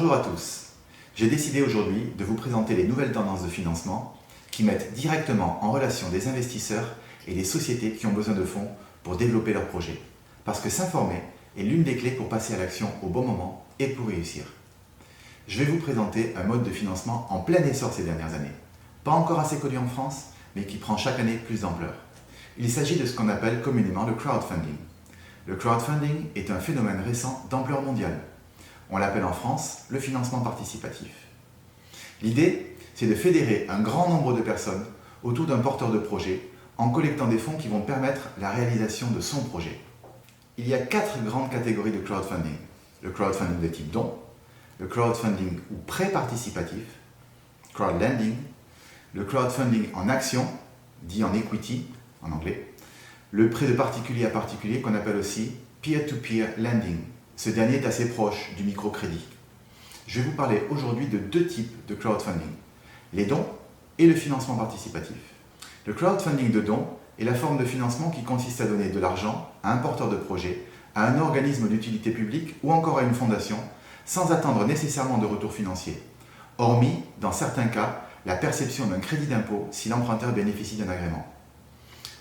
Bonjour à tous. J'ai décidé aujourd'hui de vous présenter les nouvelles tendances de financement qui mettent directement en relation des investisseurs et des sociétés qui ont besoin de fonds pour développer leurs projets. Parce que s'informer est l'une des clés pour passer à l'action au bon moment et pour réussir. Je vais vous présenter un mode de financement en plein essor ces dernières années. Pas encore assez connu en France, mais qui prend chaque année plus d'ampleur. Il s'agit de ce qu'on appelle communément le crowdfunding. Le crowdfunding est un phénomène récent d'ampleur mondiale. On l'appelle en France le financement participatif. L'idée, c'est de fédérer un grand nombre de personnes autour d'un porteur de projet en collectant des fonds qui vont permettre la réalisation de son projet. Il y a 4 grandes catégories de crowdfunding. Le crowdfunding de type don, le crowdfunding ou prêt participatif, crowdlending, le crowdfunding en action, dit en equity en anglais, le prêt de particulier à particulier qu'on appelle aussi peer-to-peer lending. Ce dernier est assez proche du microcrédit. Je vais vous parler aujourd'hui de 2 types de crowdfunding, les dons et le financement participatif. Le crowdfunding de dons est la forme de financement qui consiste à donner de l'argent à un porteur de projet, à un organisme d'utilité publique ou encore à une fondation, sans attendre nécessairement de retour financier, hormis, dans certains cas, la perception d'un crédit d'impôt si l'emprunteur bénéficie d'un agrément.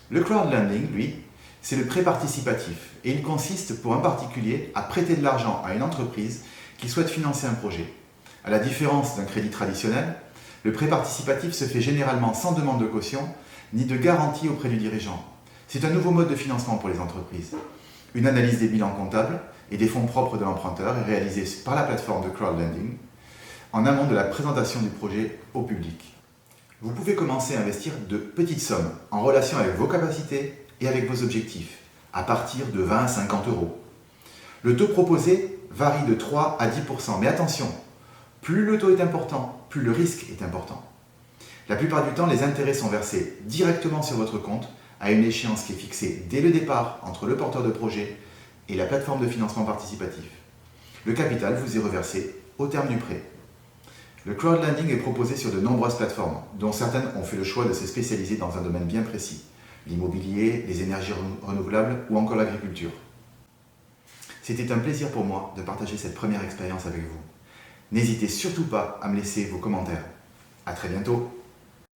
Le crowdlending, lui, c'est le prêt participatif et il consiste pour un particulier à prêter de l'argent à une entreprise qui souhaite financer un projet. À la différence d'un crédit traditionnel, le prêt participatif se fait généralement sans demande de caution ni de garantie auprès du dirigeant. C'est un nouveau mode de financement pour les entreprises. Une analyse des bilans comptables et des fonds propres de l'emprunteur est réalisée par la plateforme de crowdlending en amont de la présentation du projet au public. Vous pouvez commencer à investir de petites sommes en relation avec vos capacités et avec vos objectifs, à partir de 20 à 50 euros. Le taux proposé varie de 3 à 10%, mais attention, plus le taux est important, plus le risque est important. La plupart du temps, les intérêts sont versés directement sur votre compte à une échéance qui est fixée dès le départ entre le porteur de projet et la plateforme de financement participatif. Le capital vous est reversé au terme du prêt. Le crowdlending est proposé sur de nombreuses plateformes, dont certaines ont fait le choix de se spécialiser dans un domaine bien précis, l'immobilier, les énergies renouvelables ou encore l'agriculture. C'était un plaisir pour moi de partager cette première expérience avec vous. N'hésitez surtout pas à me laisser vos commentaires. À très bientôt.